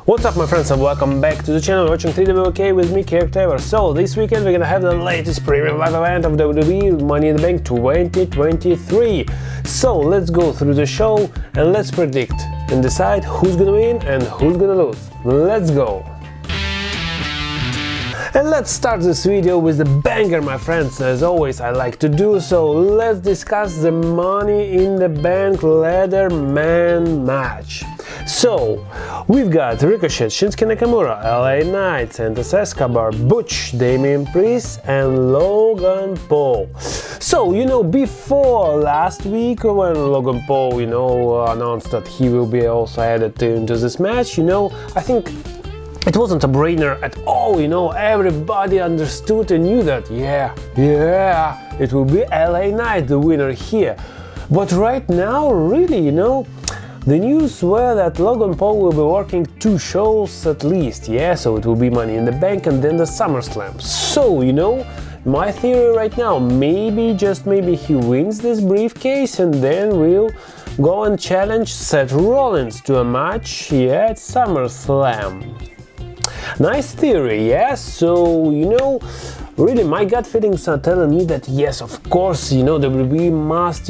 What's up my friends and welcome back to the channel. You're watching 3WK with me, Character. So this weekend we're gonna have the latest premium live event of WWE Money in the Bank 2023. So let's go through the show and let's predict and decide who's gonna win and who's gonna lose. Let's go! And let's start this video with the banger, my friends. As always, I like to do so. Let's discuss the Money in the Bank ladder man match. So, we've got Ricochet, Shinsuke Nakamura, LA Knight, Santos, Escobar, Butch, Damian Priest, and Logan Paul. So, before last week when Logan Paul, announced that he will be also added into this match, I think it wasn't a brainer at all, everybody understood and knew that, it will be LA Knight the winner here. But right now, really, the news were that Logan Paul will be working 2 shows at least, so it will be Money in the Bank and then the SummerSlam. So, my theory right now, just maybe he wins this briefcase and then we'll go and challenge Seth Rollins to a match, at SummerSlam. Nice theory, so, really my gut feelings are telling me that yes, of course, WWE must,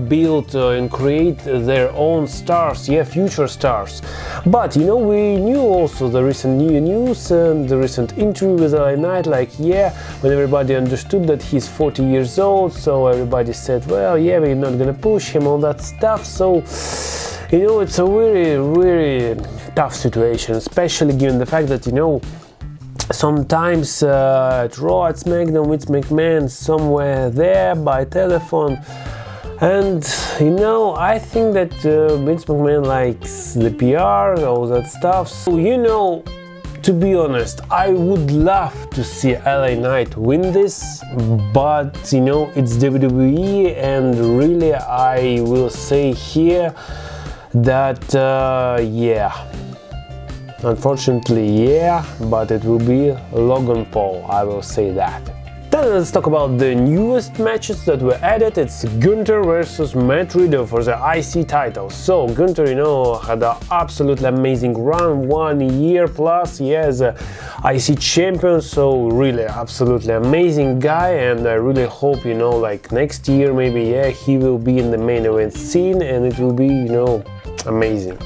build and create their own stars, future stars. But, we knew also the recent news and the recent interview with LA Knight, when everybody understood that he's 40 years old, so everybody said, well, we're not gonna push him, all that stuff, so... it's a very tough situation, especially given the fact that, sometimes at Raw, at SmackDown, with McMahon somewhere there by telephone. And, I think that Vince McMahon likes the PR, all that stuff. So, to be honest, I would love to see LA Knight win this, but, it's WWE, and really I will say here that unfortunately but it will be Logan Paul, I will say that. Then let's talk about the newest matches that were added. It's Gunther versus Matt Riddle for the IC title. So Gunther, had an absolutely amazing run, 1 year plus, as a IC champion, so really absolutely amazing guy, and I really hope, next year maybe, he will be in the main event scene and it will be, amazing.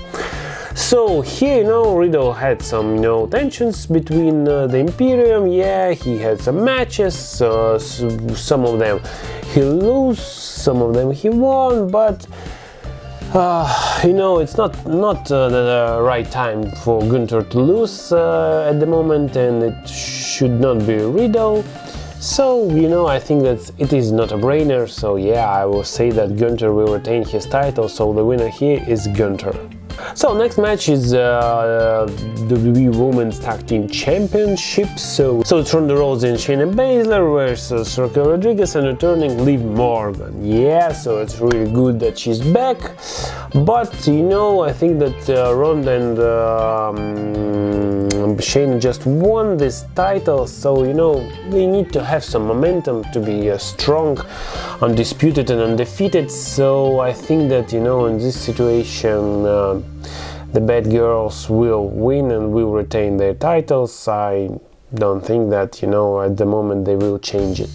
So here, Riddle had some, tensions between the Imperium. He had some matches, some of them he lost, some of them he won, but it's not the right time for Gunther to lose at the moment, and it should not be Riddle. So, I think that it is not a brainer, so I will say that Gunther will retain his title, so the winner here is Gunther. So next match is WWE Women's Tag Team Championship. So it's Ronda Rousey and Shayna Baszler versus Raquel Rodriguez and returning Liv Morgan. So it's really good that she's back. But I think that Ronda and Shayna just won this title, so they need to have some momentum to be strong, undisputed and undefeated. So I think that in this situation the bad girls will win and will retain their titles. I don't think that at the moment they will change it.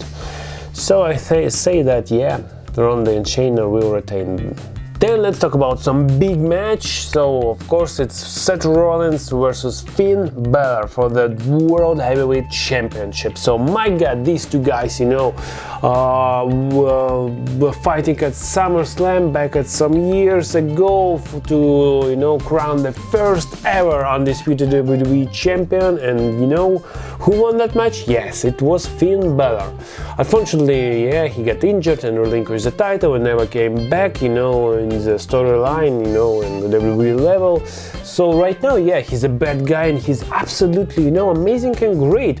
So I say that Ronda and Shayna will retain. Then let's talk about some big match. So of course it's Seth Rollins versus Finn Balor for the World Heavyweight Championship. So my god, these two guys, were fighting at SummerSlam back at some years ago to crown the first ever undisputed WWE champion, and who won that match? Yes, it was Finn Balor. Unfortunately, he got injured and relinquished the title and never came back, in the storyline, in the WWE level. So right now, he's a bad guy and he's absolutely, amazing and great.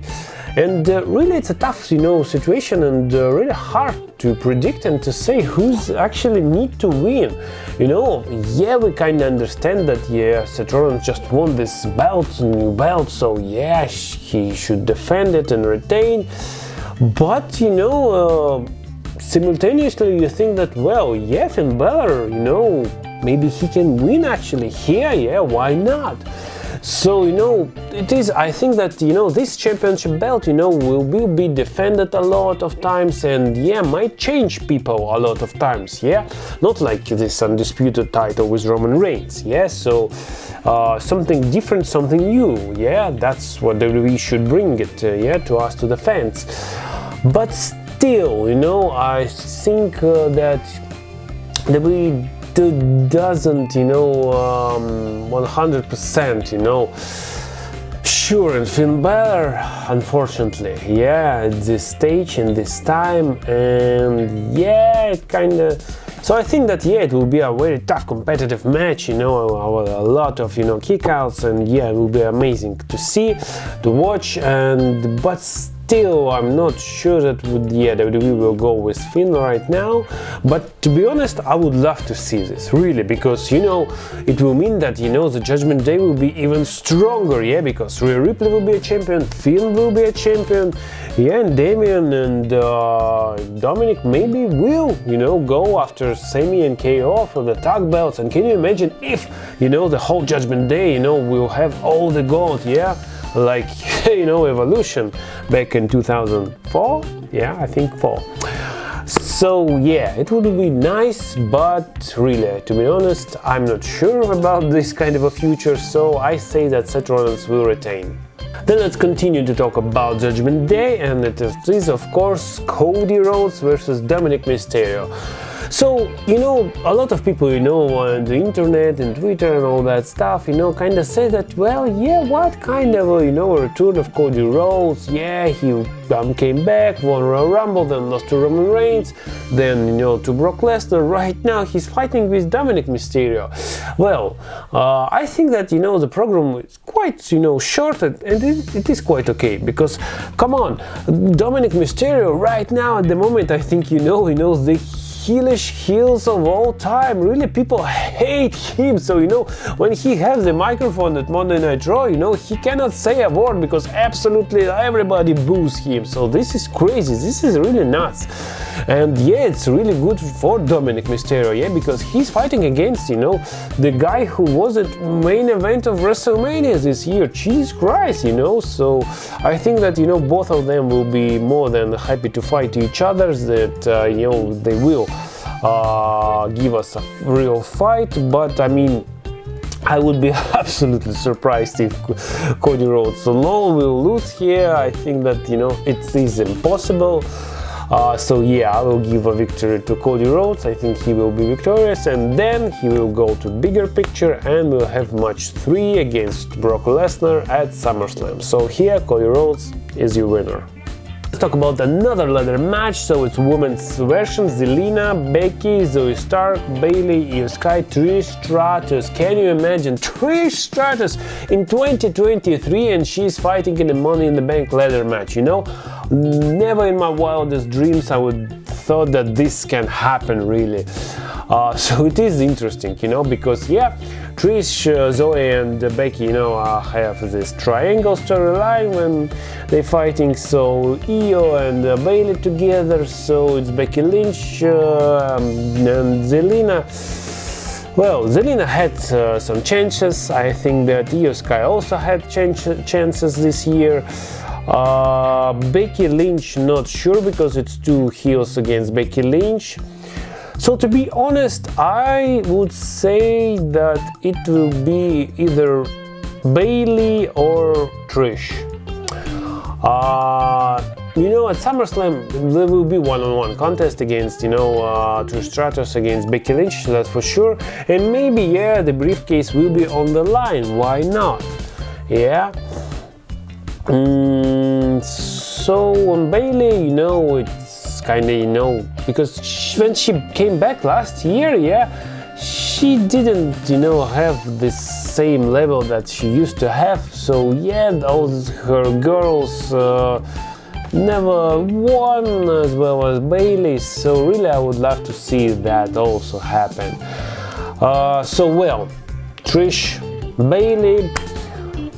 And really it's a tough, situation and really hard to predict and to say who's actually need to win. We kind of understand that, Seth Rollins just won this new belt, so he should defend it and retain. But, simultaneously you think that, well, Finn Balor, maybe he can win actually here, why not? So, it is, I think that, this championship belt, will be defended a lot of times and, yeah, might change people a lot of times, yeah? Not like this undisputed title with Roman Reigns, yeah? So, something different, something new, yeah? That's what WWE should bring it, yeah, to us, to the fans. But still, I think that WWE doesn't, 100%, sure and Finn Balor, unfortunately, yeah, at this stage and this time, and yeah, kinda. So I think that, yeah, it will be a very tough competitive match, a lot of, kickouts, and yeah, it will be amazing to see, to watch, and but still, I'm not sure that WWE will go with Finn right now, but to be honest, I would love to see this, really, because, it will mean that, the Judgment Day will be even stronger, yeah, because Rhea Ripley will be a champion, Finn will be a champion, yeah, and Damian and Dominik maybe will, go after Sami and KO for the tag belts, and can you imagine if, the whole Judgment Day, will have all the gold, yeah? Like, Evolution back in 2004, yeah, I think 4. So yeah, it would be nice, but really, to be honest, I'm not sure about this kind of a future, so I say that Seth Rollins will retain. Then let's continue to talk about Judgment Day, and it is of course Cody Rhodes versus Dominik Mysterio. So, a lot of people, on the internet and Twitter and all that stuff, kind of say that, well, yeah, what kind of, a return of Cody Rhodes, yeah, he came back, won Royal Rumble, then lost to Roman Reigns, then, to Brock Lesnar, right now he's fighting with Dominik Mysterio. Well, I think that, the program is quite, short, and it is quite okay, because, come on, Dominik Mysterio right now, at the moment, I think, he knows the heelish heels of all time. Really, people hate him. So, when he has the microphone at Monday Night Raw, he cannot say a word because absolutely everybody boos him. So this is crazy. This is really nuts. And yeah, it's really good for Dominik Mysterio, yeah, because he's fighting against, the guy who was at main event of WrestleMania this year. Jesus Christ, So I think that, both of them will be more than happy to fight each other, that, they will give us a real fight, but I mean, I would be absolutely surprised if Cody Rhodes alone will lose here. I think that, it is impossible. So yeah, I will give a victory to Cody Rhodes. I think he will be victorious, and then he will go to bigger picture and will have match 3 against Brock Lesnar at SummerSlam. So here, Cody Rhodes is your winner. Let's talk about another ladder match. So it's women's version: Zelina, Becky, Zoey Stark, Bayley, Io Sky, Trish Stratus. Can you imagine Trish Stratus in 2023, and she's fighting in the Money in the Bank ladder match? Never in my wildest dreams I would thought that this can happen, really. So it is interesting, because yeah, Trish, Zoey and Becky, have this triangle storyline when they're fighting, so Io and Bayley together, so it's Becky Lynch and Zelina. Well, Zelina had some chances. I think that Io Sky also had chances this year. Becky Lynch, not sure, because it's 2 heels against Becky Lynch. So to be honest, I would say that it will be either Bayley or Trish. At SummerSlam there will be one-on-one contest against, Trish Stratus against Becky Lynch, that's for sure. And maybe, yeah, the briefcase will be on the line. Why not? Yeah. So on Bayley, it's kind of, because when she came back last year, yeah, she didn't, have this same level that she used to have. So yeah, those her girls never won as well as Bayley. So really, I would love to see that also happen. So well, Trish, Bayley.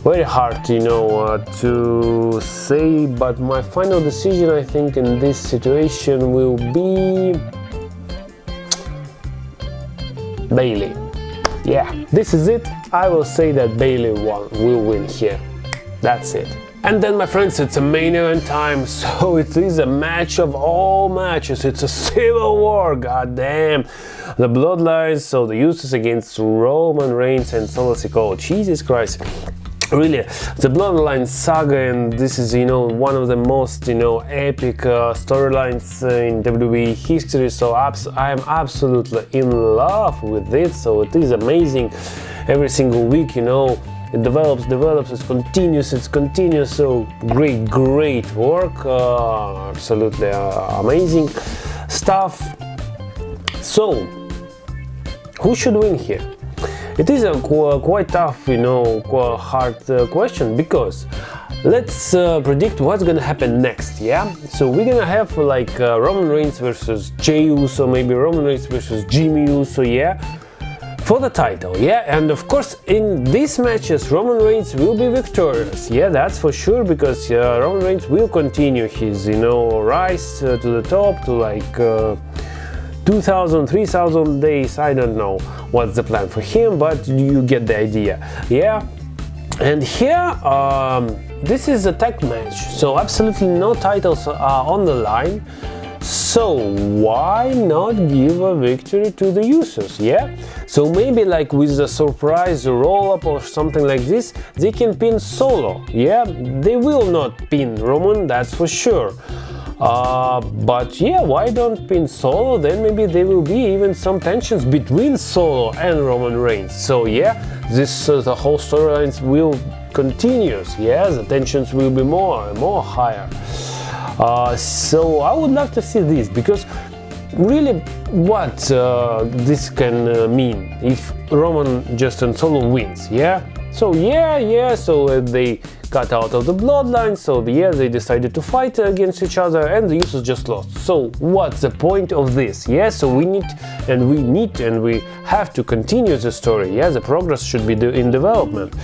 Very hard, to say, but my final decision, I think, in this situation will be Bayley. Yeah, this is it. I will say that Bayley will win here. That's it. And then, my friends, it's a main event time, so it is a match of all matches. It's a civil war, goddamn. The Bloodlines, so the Usos against Roman Reigns and Solo Sikoa. Jesus Christ. Really, the Bloodline saga, and this is, one of the most, epic storylines in WWE history. So I am absolutely in love with it. So it is amazing. Every single week, it develops, it continues. So great work. Absolutely amazing stuff. So, who should win here? It is a quite tough, hard question, because let's predict what's gonna happen next, yeah? So we're gonna have like Roman Reigns versus Jey Uso, maybe Roman Reigns versus Jimmy Uso, yeah? For the title, yeah? And of course, in these matches, Roman Reigns will be victorious, yeah? That's for sure, because Roman Reigns will continue his, rise to the top to like 2,000, 3,000 days, I don't know what's the plan for him, but you get the idea, yeah? And here, this is a tag match, so absolutely no titles are on the line, so why not give a victory to the Usos, yeah? So maybe like with a surprise roll-up or something like this, they can pin Solo, yeah? They will not pin Roman, that's for sure. But yeah, why don't pin Solo? Then maybe there will be even some tensions between Solo and Roman Reigns. So yeah, this the whole storylines will continue. Yeah, the tensions will be more and more higher. So I would love to see this, because really, what this can mean if Roman just and Solo wins? Yeah. So yeah. So they got out of the Bloodline, so yeah, they decided to fight against each other, and the Usos just lost. So what's the point of this? Yeah, so we have to continue the story. Yeah, the progress should be in development.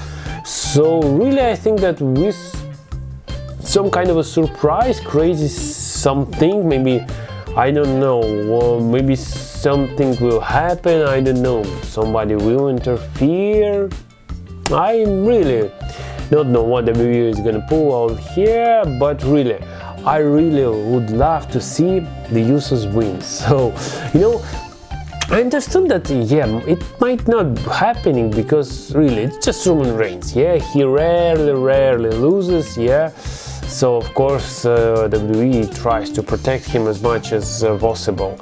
So really, I think that with some kind of a surprise, crazy something, maybe, I don't know, maybe something will happen, I don't know, somebody will interfere. I really don't know what WWE is gonna pull out here, but really, I really would love to see the Usos win. So, I understood that, yeah, it might not be happening, because really, it's just Roman Reigns, yeah, he rarely loses, yeah. So of course, WWE tries to protect him as much as possible.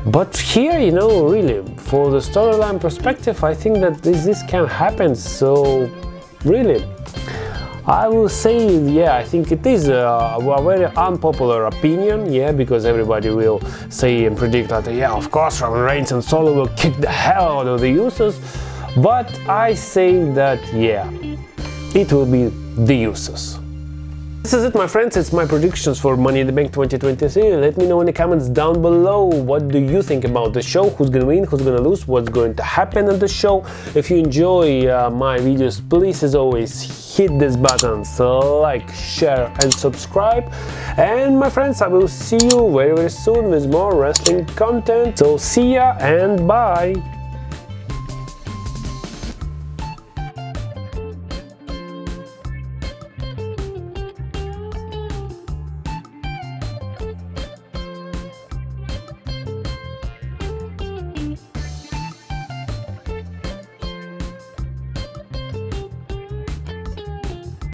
But here, really, for the storyline perspective, I think that this can happen. So, really, I will say, yeah, I think it is a very unpopular opinion, yeah, because everybody will say and predict that, yeah, of course, Roman Reigns and Solo will kick the hell out of the Usos. But I say that, yeah, it will be the Usos. This is it, my friends, it's my predictions for Money in the Bank 2023. Let me know in the comments down below, what do you think about the show, who's gonna win, who's gonna lose, what's going to happen at the show. If you enjoy my videos, please, as always, hit this button, so like, share and subscribe. And my friends, I will see you very soon with more wrestling content. So see ya and bye!